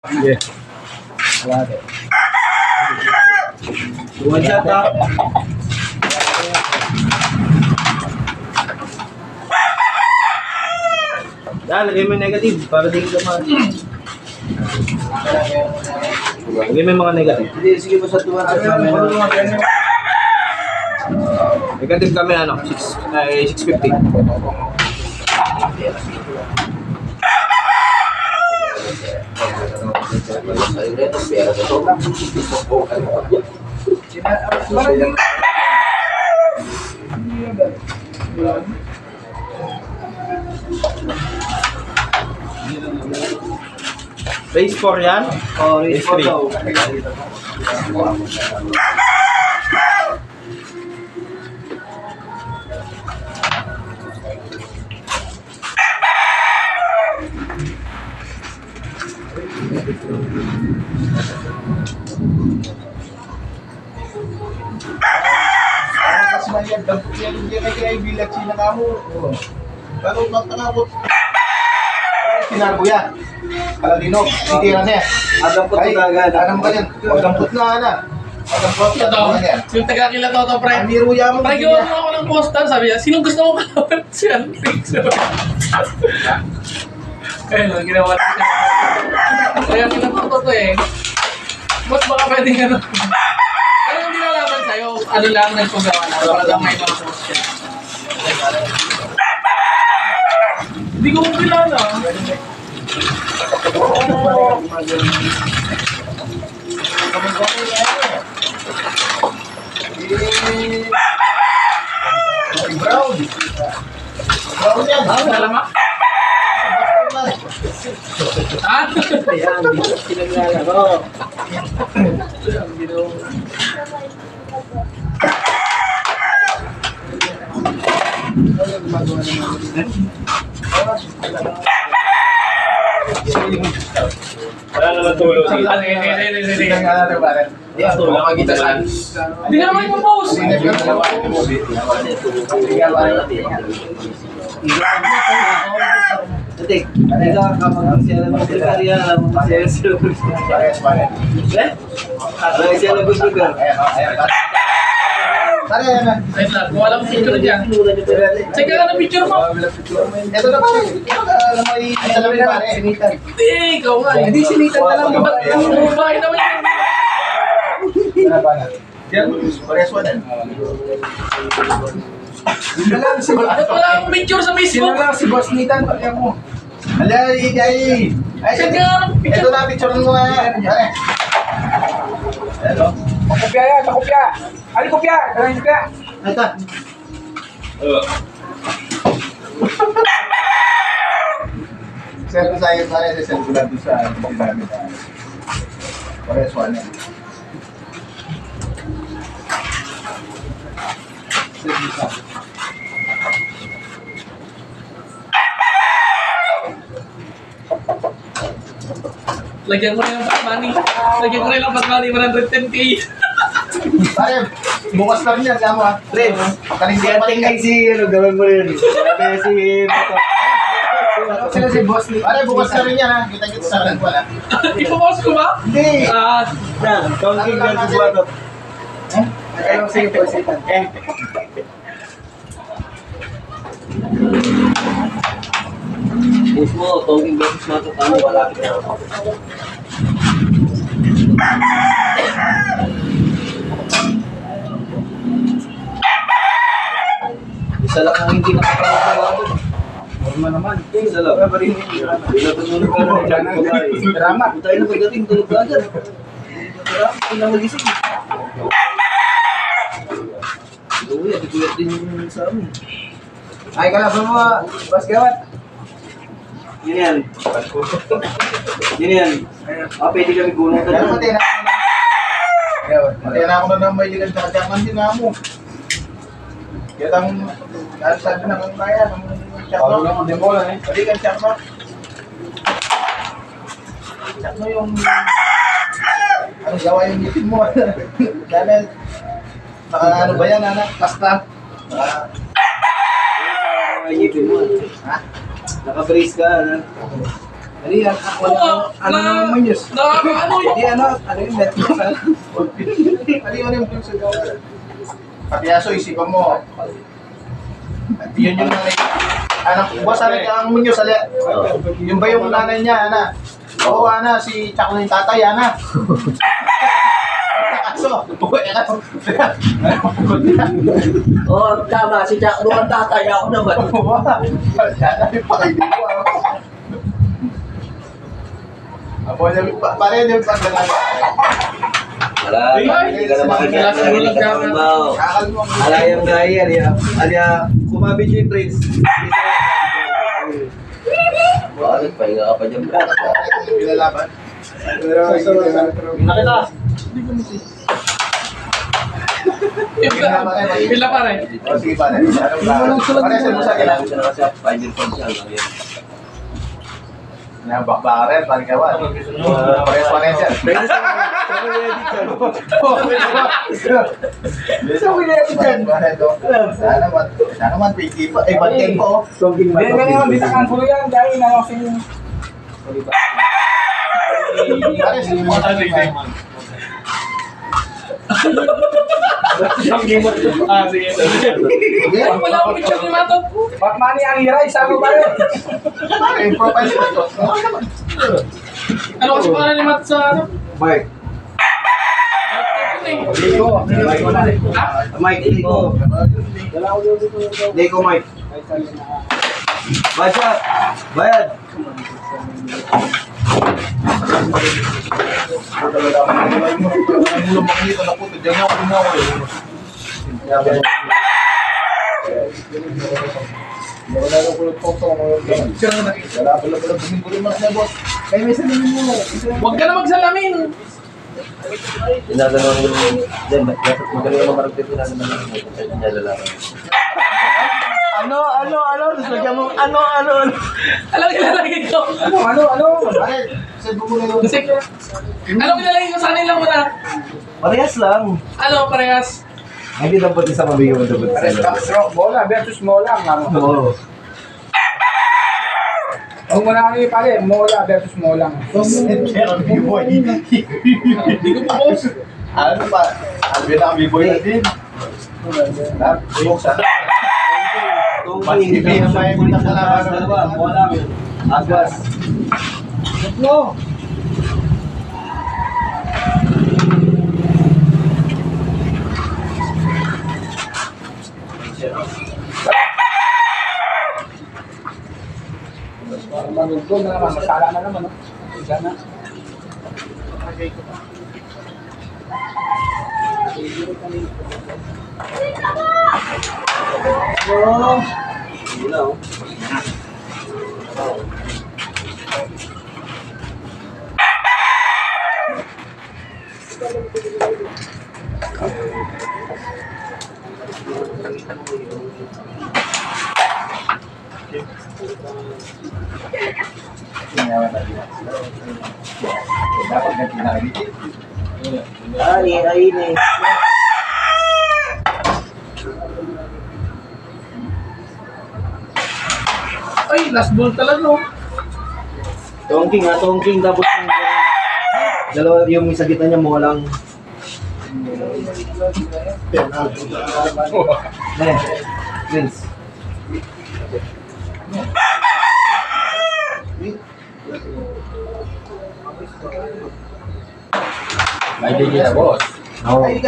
Sige. Wala din. One shot ha. Lagay mo yung negative para di ka man. Lagay mo yung mga negative. Hindi, sige mo sa tuwan sa kami. Negative kami 650. Race 4 yan? Oh, race 4 daw. Sinago yan. Kaladino, titira na yan. Adampot Ay, na agad. alam ka yan. Pagdampot na na. Pagdampot na yan. Yung taga-kila to, pre. Ang niruya mo. Pre, gawa mo ako ng postal, sabi niya, sinong gusto mo kalaban? Si Antrix. Kaya lang, ginawa ko siya. Kaya kinatuto to eh. Mas baka pwedeng ano. Ano yung dinalaban sa'yo? Ano lang nagpagawa na? Para lang may mga post siya. Hindi ko kilala. Brown. Brown yan. Salama? Ah? Ayan, sinaglalaro. Wala naman tulog. Hindi ka naman yung post. Dating, hindi ka kapag siya na magkakariya, alam mo siya sa Alam siya na gustugan. Tara yan na. Wait lang, kung walang picture dyan. Check ka ng picture mo. Ito na pare. May salamin pare. Hindi, ikaw nga. Hindi sinitan na lang. Ba't ang bahay naman yun? Yan, parehas mo din. Ba't wala akong picture sa Facebook? si Boss Nitan, pati ako. Ala, ay. Check ka ng Ito picture. na, picture mo nga. Pare. Hello. Kopya yan, kopya. Ano kopya? Ano kopya? Ito. Sir, sa'yo pare, sa circular doon sa pinamit. Parehas mo yan. Lagyan mo na yung fat money. Lagyan mo na yung fat money, 110k. Pare, bukas na rin yan, kamo ha. Pre, Kalindihan pa rin tingnan si, gawin mo rin. Sabi si Moto. Sila si Boss Nitan. Pare, bukas na rin yan ha. Kita-kita sa rin wala. Ipopost ko ba? Hindi. Ah, Yan, counting versus Moto. Ayaw, sige po, sige. Mismo, counting versus Moto. Tama, malapit na ako. Isa lang ang hindi nakakalaban. Normal naman. Isa lang. Pinatulog ka na dyan ko tayo. Drama. Kung tayo na pagdating, tulog ka agad. Marami, hindi na magising. Uy, atikulat din yung sa amin. Ay, kalaban mo, Boss Gawat. Yun yan. Yun yan. Pwede kami gulong ka Kaya doon. matay na ako na. Matay na ako na ng may ligan sa katiyakan din na mo. Kaya tang, dahil sabi na kang kaya, ng Charma. Ano lang, demo lang eh. Pwede kang Charma. Charma yung, ano gawa yung ngipin mo. Dahil, ano ba yan, anak? Basta. Ngipin mo. Ha? Naka-brace ka, ano? Hindi, ano naman yun? Ano yun? Hindi, ano yung Netflix, Ano yung pulso? Pati aso, isipan mo. Yun yung nanay. Anak, buwas ang Muñoz, yung ba yung nanay niya, ana? Oo, ana, si Chaco yung tatay, ana. Aso, Oo, tama. Si Jack doon tatay ako naman. Pare yung pagdalang. Wala. Hindi ka na makikita. Akal mo. Alayang gaya, aliya, kumabit yung prince. Bakit? Pahinga ka pa dyan, bro. Pinalaban. Nakita. Pila pa rin. O, sige pare. Pare, saan mo sa kailangan? Sabi ko na kasi, 5 years old siya. Nabakbaka rin, pare ka ba? Pares-pares yan. Sana naman, piki pa. Eh, banteng po. Hindi naman, bitakan ko yan. Dahil nakasin yung... Pare, sige mo. Sige. Wala akong picture ni Mato. Batmani ang hiray, sabi pa rin. Pare, yung profile mo to. Ano kasi pangalan ni Mato sa ano? Mike. Lico. Mike, Lico. Lico, Mike. Basya. Bayad. Huwag ka na magsalamin. Tinagano yung... Diyan, magaling naman maragdag tinagano yung lalaki. Ano? Lagyan mo, ano? Alam ilalagay ko. Kasi, anong ilalagay ko sa kanila muna? Parehas lang. Ano, parehas? Hindi dapat isa mabigyan mo dapat Mola versus Mola. Oo. Ang muna kami pare, Mola versus Molang. Hindi ko pa boss. Ano ba? Alvin ang B-boy na din. Buksan. Tungki, hindi na may pinakalaban. Molang. Agwas. No. Manugod na naman, masala na naman. Isa na. Hindi na, oh. Dapat ganti na rin. Ay, eh. Ay, last ball talaga, no? Tongking, tapos yung dalawa yung sa gitna niya mo lang. Vince. May bigay na boss. Oo. Ay,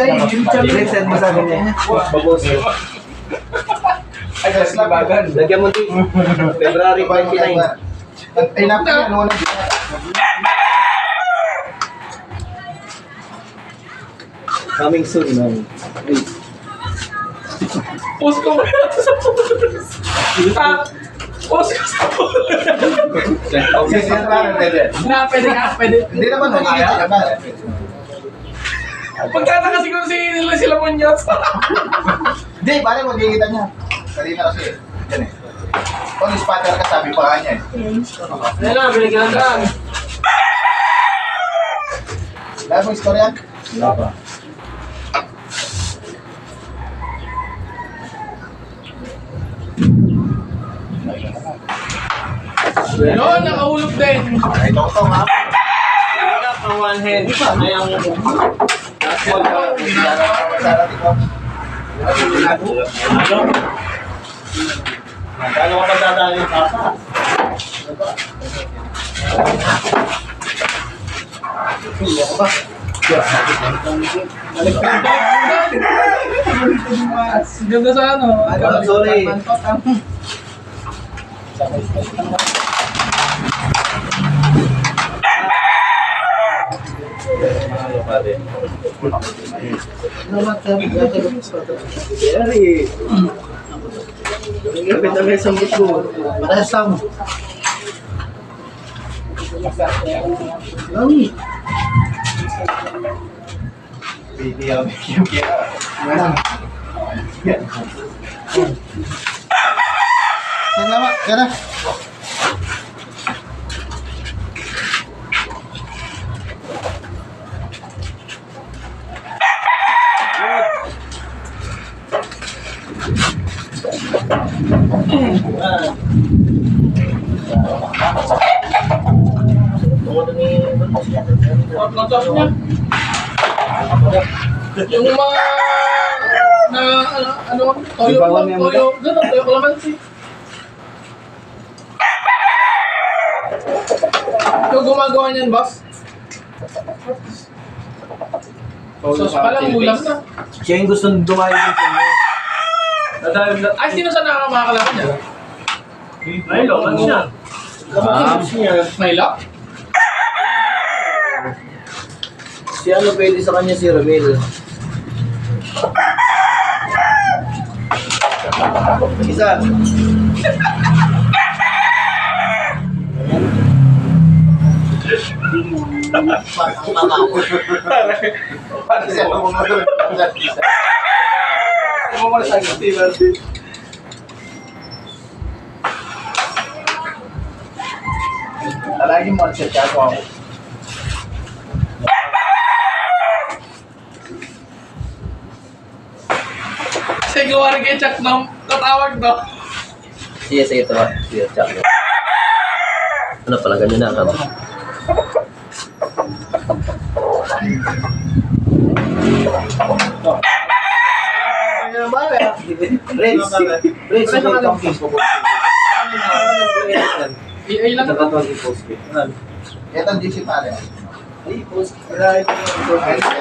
Vince, send mo sa akin niya. Babos. Ay, guys, labagan. Lagyan mo din. February 29. Ay, napaka ano na. Coming soon, man. Post ko ba yan sa post ko sa Okay, siyempre, pwede. pwede ka, pwede. Hindi naman magiging ka. Pagtataka siguro sila Muñoz. Hindi, pare, magigita niya. Kanina kasi, yan eh. Kung spotter ka, sabi pa kanya eh. Ayun na, binigyan ka. Lahat mo istorya? Wala pa. Yun, nakahulog din. Ito ito nga. Wala pang one hand. Ay, ang last one. Ano? Magkano ka magdadaan yung papa? Ganda sa ano. Sorry. Yari. Kapit na may sambit ko. Parehas lang. Ay. Salamat, kaya na. Laptop niya. Yung mga na ano toyo gano'n, toyo kalamansi. Ikaw gumagawa niyan, boss? Sos pa lang, ulam na. Siya yung gusto dumayo din sa inyo. Ay, sino sa nakakalaban niya? Ay, lokan siya. May lock? Si ano pwede sa kanya si Ramil. Isa. Alagi mo ang chat ako. Sige, wari kay Chuck na tatawag daw. Sige, sige, ito. Sige, check. Ano pala, ganyan na. Ano? Reds, wait kang case po. Ay lang ito. Ito ang DC pare.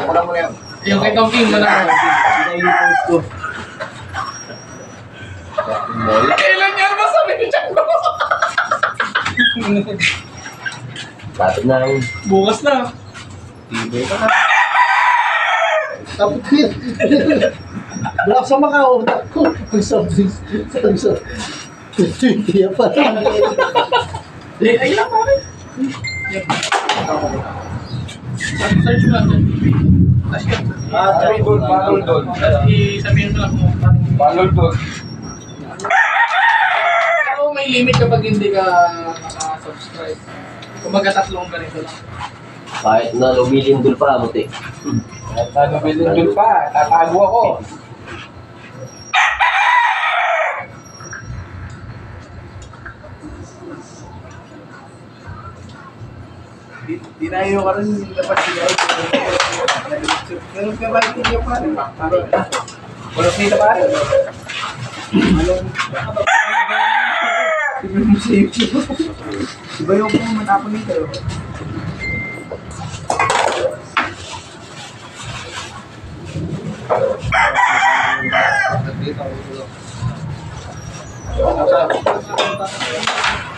Wala mo na yan. Yung kay Tom King, manang. Kailan yan ba sabi ni Chuck? Lapit na ang Bukas na. Tapos hit. Wala sa mga utak ko. Ang sabi. Kaya pa. Ay lang pare. Search mo lang. Balol doon. Sabihin mo lang kung Balol doon. pero may limit kapag hindi ka naka-subscribe. Kumbaga tatlong ganito lang. kahit na lumilindol pa, buti. Kahit na lumilindol pa, tatago ako. Dinayo ka rin yung labas siya. Ganun ka ba yung pare? Walang kita pa rin. Iba yung kung manapon nito.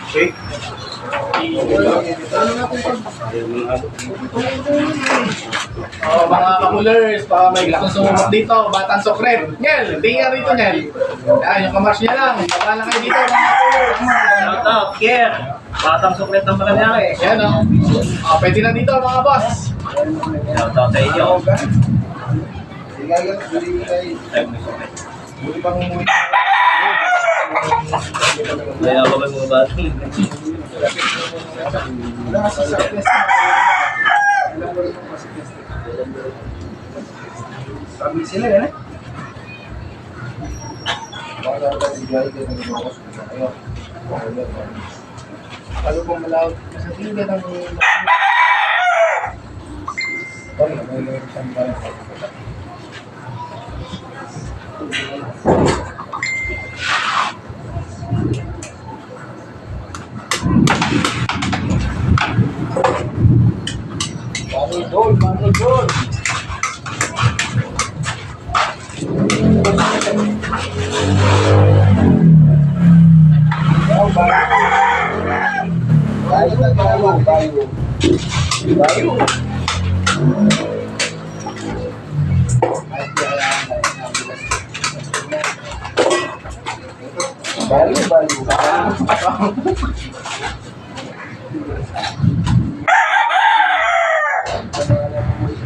Okay. Mga kakulers, baka may gustong sumubok dito, Batang Sokret. Ngel, tingnan rito, Ngel. Yan, yung kamars niya lang. Baka lang kayo dito, mga kakulers. Shout out, Kier. Batang suklet ng Paranaque. Yan, o. Pwede na dito, mga boss. Shout out sa inyo. Buli pang umuwi. Kaya ako may mga bati. Wala kasi sa pes. Alam ko rin kung kasi pes. Sabi sila yan eh. Baka dapat yung gaya ka nag-iwas. Ayun. Bago pong malawag. Sa tingin ng... Sorry, may isang ba? Bani Dol.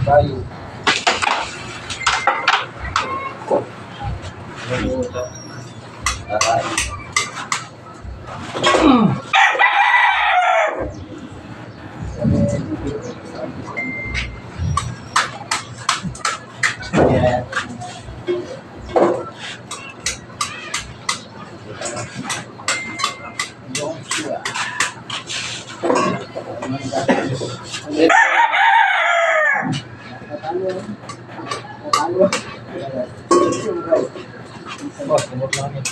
Bayo. Boss, kumot lang yun.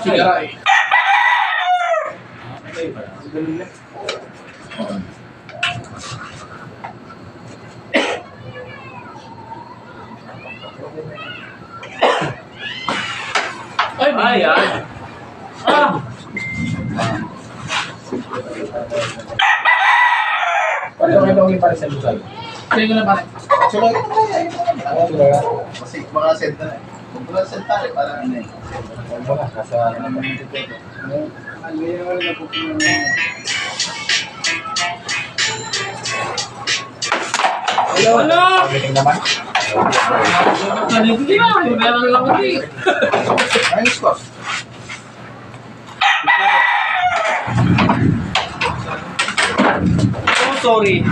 Sigaray. Ay, Ay, ay. Ah! Paano kayo yung para sa lugar? Sige na pare. Sulat. Wala. Kasi mga send na eh. Kung mga send tayo, parang ano eh. Wala. Kasa naman ito. Ano? Pagdating naman. Hindi na. Meron lang kasi. Ayos ko. Oh, sorry.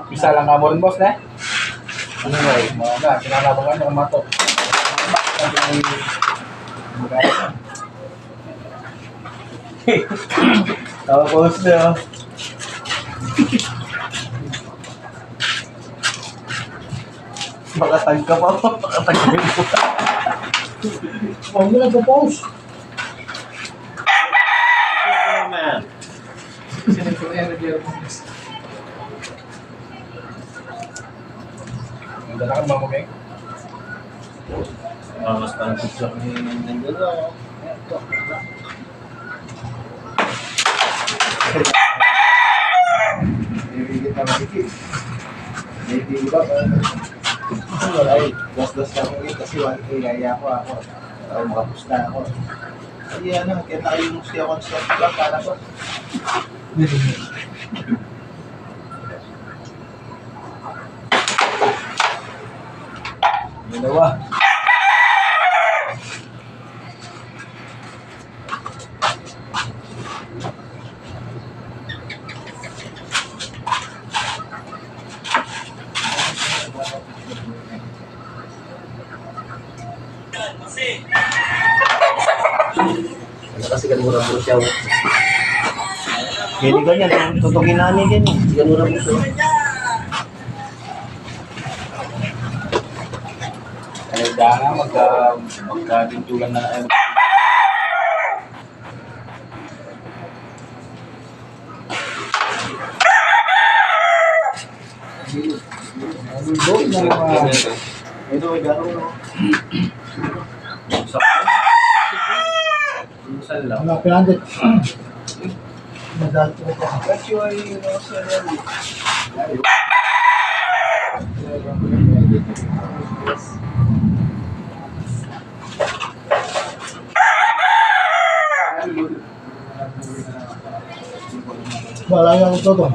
Bisa lang ka mo rin, boss, na? Ano nga eh? Mga na, kinalabangan yung mato. Tapos na. Makatag ka pa. Makatag ka pa. Huwag mo lang po-post. Man. Sinito na yan. Ang dala kang mamamay. Mas parang picture ni Nandito. Bibigit na magigit. Bibigit ba? Wala eh. Das-das ka mong kasi 1K kaya ako. Makapusta ako. Hindi ano, kaya tayo yung siya concept lang para ba? Dalawa. Kasi ganura-mura siya. Hindi ganyan. Tutugin namin din. Ganura-mura siya. Ay, dana, magka-bintulan na ay Ito ay garo no? Saan lang? mga pinandit. Kasi ay siya yan. Wala yung todo.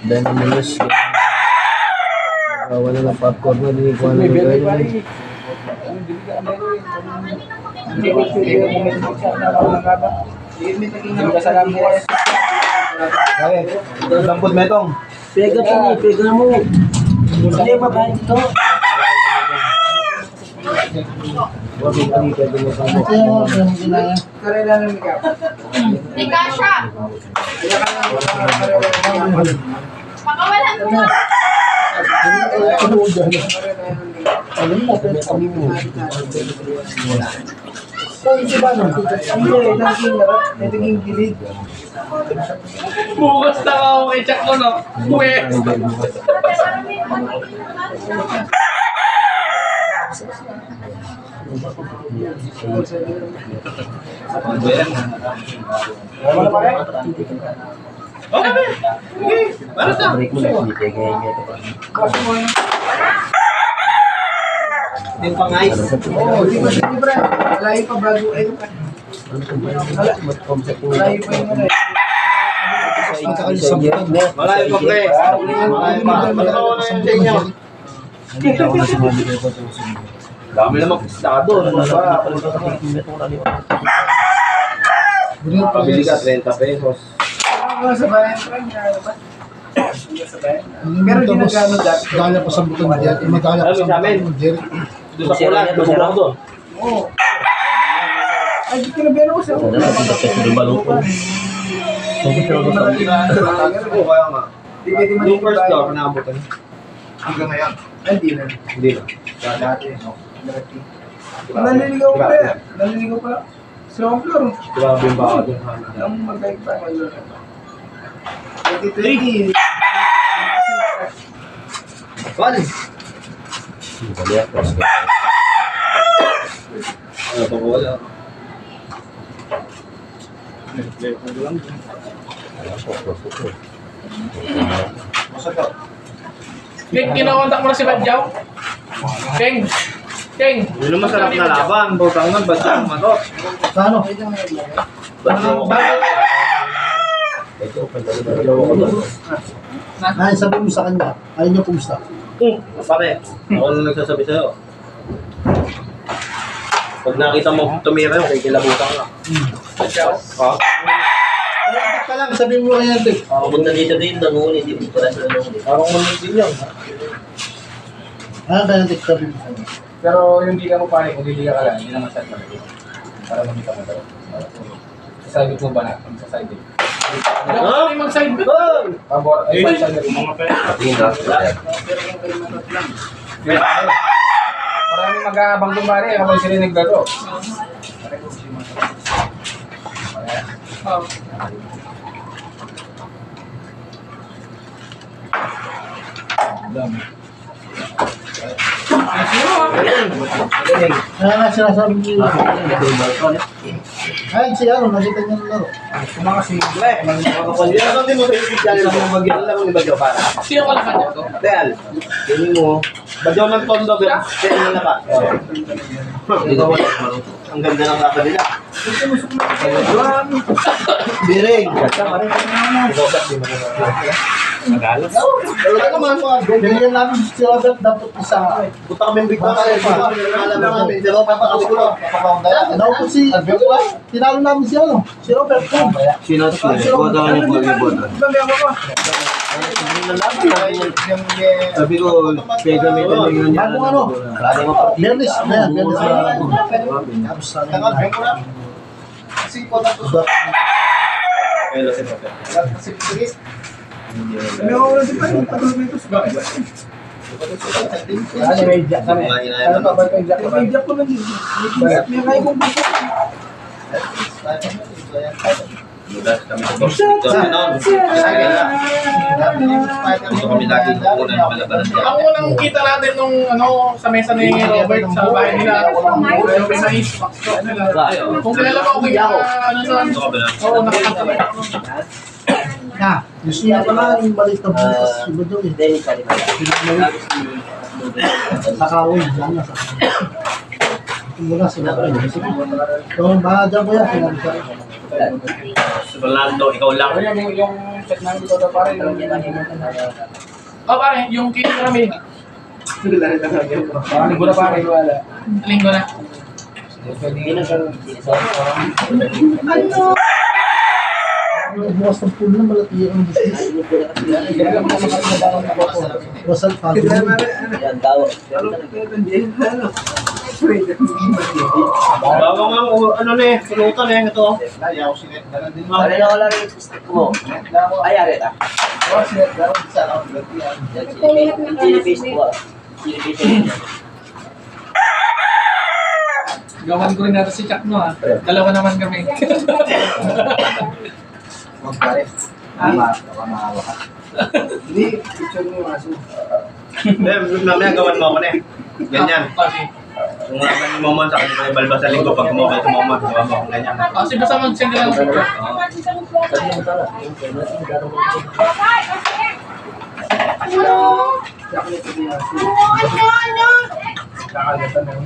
Dahil naman wala ng popcorn na, hindi ko May alam beloy yung pa gano'n. rin. Hindi ko sige bumili siya na wala nga ba? Hindi ka salam bukas. Kaya, dampot metong. Pega pa ni, pega mo. Hindi ba ba ito? Huwag yung kami pwede mo sa mo. Hindi ka siya. Pakawalan mo. Alam mo, pwede kami mo. Bukas na ako kay Chuck ko, no? Uwe. Wala pa rin? Okay, be. Okay. Para sa. Break mo na, hindi pega niya ito. Din pang ice. Oo, di ba siyempre? Malayo pa bago ay malayo pa yung ano. Malayo pa, pre. Malayo pa. Matatawa na yun sa inyo. Dami namang isda doon. Pabili ka 30 pesos. Sa bayan pa rin, ba? Pero ginagano dati. Gala pa sa butong diyan, magala pa sa butong diyan. Doon sa kulat, tumurang doon. Oo. Ay, di kinabero ko siya. Sana nakita sa lumalupon. Oo, kaya nga. Di pwede Yung first floor, nakabutan. Hanggang ngayon. Ay, di na. Hindi na. Dati, no? Dati. Naliligaw pa rin. Naliligaw pa lang. Second floor. Grabe yung baka doon. Ang magkait pa ngayon. 2020. Wal! Bali ako. Ano pa ko wala? Keng, kinakontak mo na si Badjaw? Keng! Keng! Yun ang masarap na laban. Butang nun, ba't yung matot? Paano? Ito, pagdalo ko ba? Ay, sabi mo sa kanya, ayaw niyo kumusta? Pare, ako na nagsasabi sa'yo. Pag nakita mo tumira yung kikilabutan ka. Badjaw? Ha? Ay, ka lang, sabi mo kanya ito. Punta dito din, nangunin, hindi mo pala sila nangunin. Parang munod din yun. Ano kaya ito sabi mo? Pero yung di ka mo panik, kung hindi ka lang, hindi naman side talaga. Para makita mo talaga. Sa side mo ba na? Sa side din. Dapat kayo mag-side bet. Pabor, ay sa side mo. Patingin na. Maraming mag-aabang dumari, kapag sila naglaro. Oh. Kaya nga sinasabi niyo. Ay, si ano, nakita niya ng laro. Mga simple. Ano din mo sa isip dyan ng bagyan lang ni Badyo para? Sino ka lang ko? Real, yun mo. Badyo ng tondo, pero kaya na ka. Hindi ka wala maruto. Ang ganda ng kaka nila. Biring. Talaga naman mo. Binigyan namin si Robert dapat isa. Punta kami bigla na alam namin, pero papakawin ko lang. Daw po si, tinalo namin si ano, si Robert. Sino ito? Huwag ka niya pag-ibon. Sabi ko, pega may talingan niya. Bago ano? Marami mo pa. Bernis, ayan, Bernis na. Tapos sana Ano, may jack kami. Ano pa ba ito yung jack kami? May jack ko lang din. May kaya kong bako. Gusto kami lagi una ng kalabaran niya. Ang unang kita natin nung ano sa mesa ni Robert sa bahay nila. Yung sa is nila. Kung kilala mo ako yung ano sa Gusto kami na. oo, nakakatabi. gusto niya pala yung maliit na butas. Iba daw eh. Hindi, kalima. Nakawin. Lang na sa Muna sinabi. Sige. Kung bahala dyan kuya, sinabi siya. Rolando, ikaw lang. Pero yung chat namin dito daw pare, yung Oh, pare, yung cake kami. parang linggo na pare, wala. Linggo na. Bukas ng pool na malaki ang business. Wasal pa. Yan, tawag. Bawa nga, ano na eh, pulutan eh, ito. Ayaw sinet na lang din. Ano na wala rin yung stick mo? Ay, arit ah. Ayaw sinet na lang sa lang. Chili paste po ah. Chili paste. Gawan ko rin natin si Chuck no ha. Dalawa naman kami. Huwag pare. Mamahawa ka. Hindi, picture mo yung aso. Mamaya gawan mo ako na eh. Ganyan. Kasi, Kung naman ni Momon sa akin, may balba sa linggo pag kumabay si Momon, gawa mo akong ganyan. kasi basta mag-send ka lang ng picture. Sabi mo tala. Kakagatan na yun.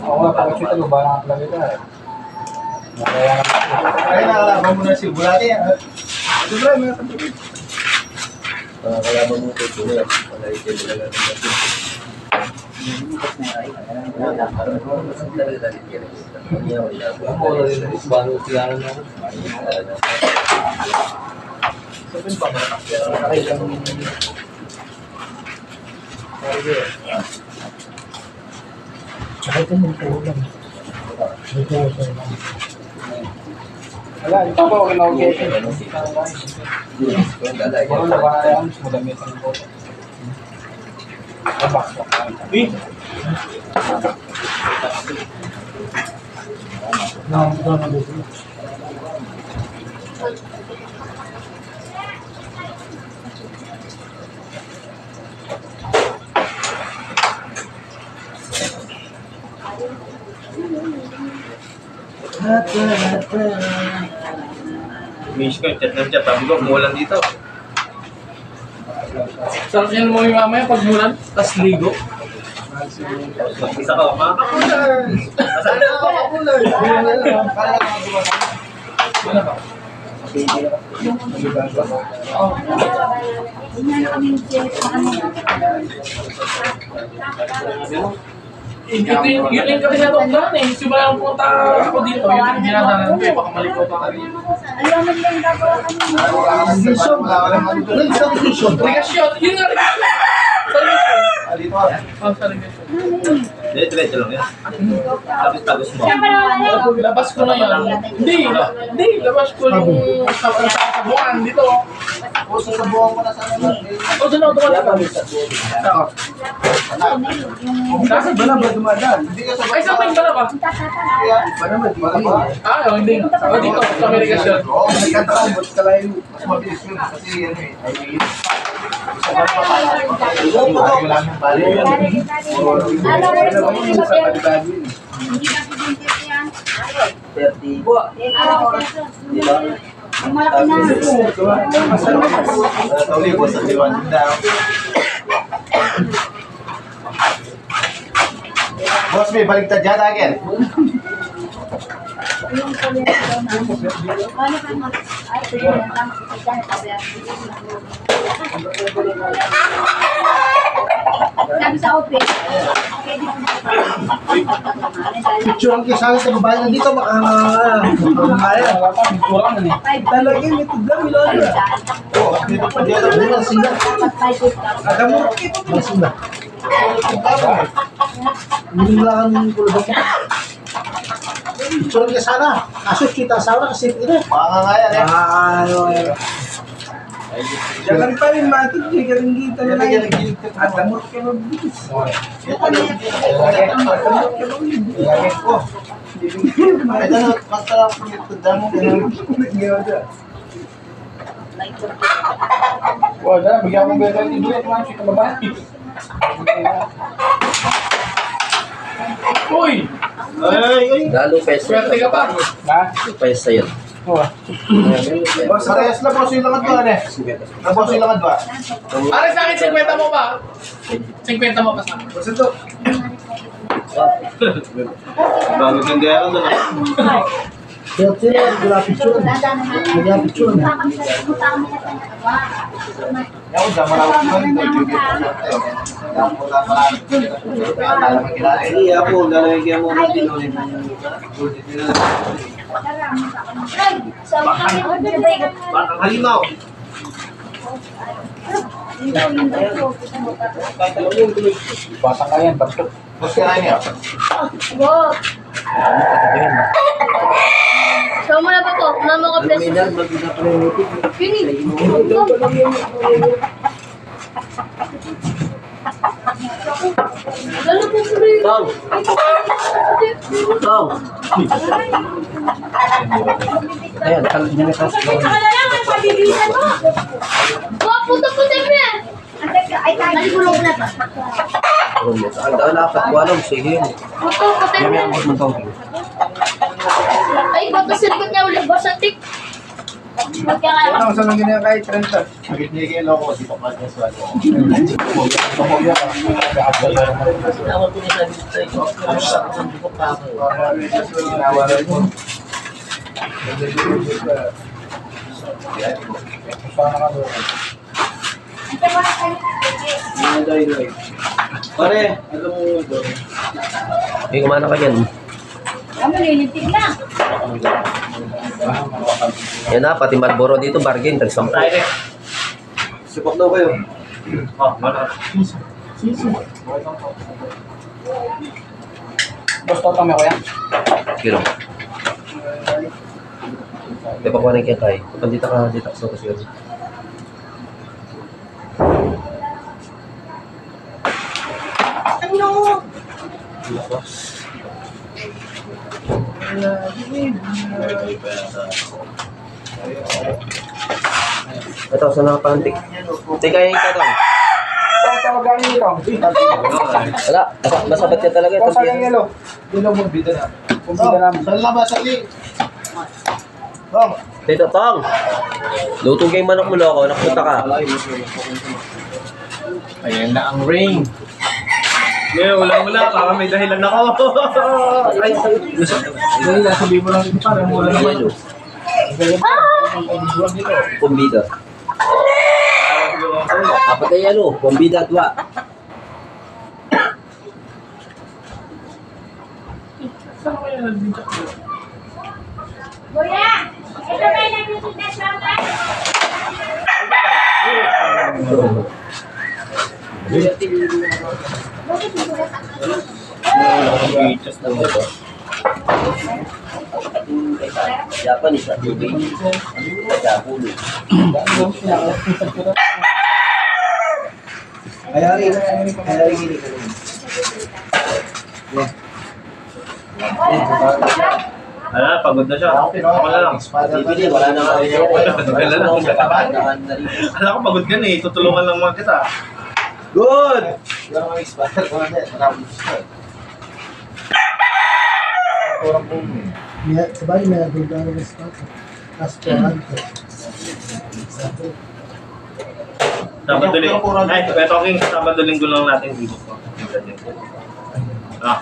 Ako nga, pag kita luba na ang plano ka. Kaya Kaya nakalaban mo na si Bulati. Sobra, may kapatid. Kalaban mo ko ito. Wala ito talaga ng natin. Kahit ang mga ulam. Ito ito. wala, ito pa, okay na okay. Puro na ba yan? Madami sa nito. Box pa. Nakakita na dito. Miss ko, chat ng chat. Sabi ko, umulan dito. Sarap yan mo yung mamaya pag mulan, tas ligo. Isa ka, ma? Ano ba? Ito yun kami sa Tokdan eh. Simula nang punta ako dito, yun yung dinadanan ko eh. Baka malikot ako dito. Regasyon, yun nga regasyon. Sa regasyon. Oh, sa regasyon. Diretso lang yan. Tapos mo. Labas ko na yan. Hindi, labas ko yung sa buwan dito. Puso sa buwan ko na sana. O, doon ako tumatapos. Kasi ba na ba dumadaan? Hindi ka sa Ay, sa akin ka na ba? ba naman? Ah, hindi. O, dito, sa may regasyon. Oo, nagkataon. Ba't ka lang mas mabilis yun? Kasi yan eh. Sa ba pa pala? Wala nang bali yan. Tuli ko sa diwan daw. Boss, may baligtad dyan again. Sabi sa office, Picture ang kisali sa babae na dito, makakaya. Wala pa, kurang na eh. Talagang ito lang, Milona. Oo, dito pa dyan. Ang sila. Alam mo, Ang sila. Hindi lang ang kulod ako. Picture ang kisala. Kaso kita asawa kasi ito. makangangayan eh. Ano eh. Jangan pa rin matik, galing kita na lang. At damot ka magbis. Ilagay ko. Ay, damot, masarap ko nito damot. Wala, bigyan ko ba ito ng ibulit, man, si kababae. Uy! Lalo pesa. Swerte ka pa. Ha? Pesa yan. Oo. Boss, parehas na boss yung langad ba, ne? Na boss yung langad ba? Para sa akin, 50 mo ba? 50 mo pa sa akin. Boss ito. Bago yung gaya doon. Kaya sila, malapit yun. Malapit yun. Ako dyan, marawag ko rin. Hindi ako, lalagyan mo ng tinuloy. Bakang halimaw. Bata ka yan, basto. Boss ka na niya. So, muna pa po. Mama ko plus. Lalo po sa rin. Tong. Tong. Ayan, nilipas ko. Wah, puto-puto mo. Ay, nalibulong na to. Ang daan dapat walang sige. Puto-puto Yan mo. ang mas mong Ay, bato sa likod niya ulit. Boss, antik. Magkakala. Ano, saan lang ganyan kahit 30? Magiging kayo loko, di pa pa niya swalo. Tawag ko na sabi ko sa'yo. Hindi ko pa ako. Pare, alam mo ito. May kumana ka dyan. Ang malilitig na. Yan na, pati Marlboro dito, bargain, tag-10. Support daw kayo. Basto tama ko yan. Kilo. Di pa kuha ng kaya Pandita ka, dita ka kasi yun. Ito, saan nakapantik? Teka yung katong. Tawag galing nito. Wala, masabat ka talaga. Kung Itong saan yung yellow? Yun lang mong bida na. Kung bida namin. Saan lang ba sa li? Bong, Tito Tong! Lutong kayo manok mo loko, nakapunta ka. Ayan na ang ring. Ngayon, wala. Baka may dahilan ako. Ay, Dahil sabihin mo lang dito parang mula naman. Yelo. Kumbida. Apat na yelo, kumbida 2. Kuya, ito ba yung nag-music na siya? Japanese at Dubai. Japan. Ayari gini. pagod na siya. Ako na lang. Bibili, wala na nga. Alam ko pagod ka na eh. Tutulungan lang mga kita. good! Pero mga expired ko na din. Maraming expired. Kurang po. Sabay na nagdala ng stock. Aspirante. Sabado linggo. Ay, talking Sabado linggo lang natin dito. Ah.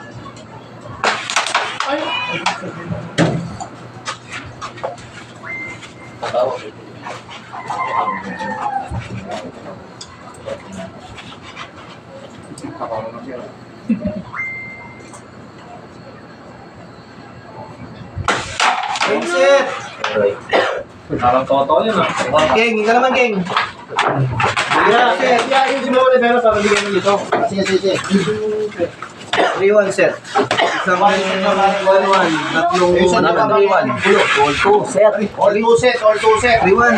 Vincent! Alright. Parang totoo yun ah. King, ikaw naman, King. Yeah, set. Yeah, yung mo ulit pero para bigyan mo dito. Sige, sige. 3-1 set. Isang 1-1. Tatlong All 2 set. all 2 set. 3-1.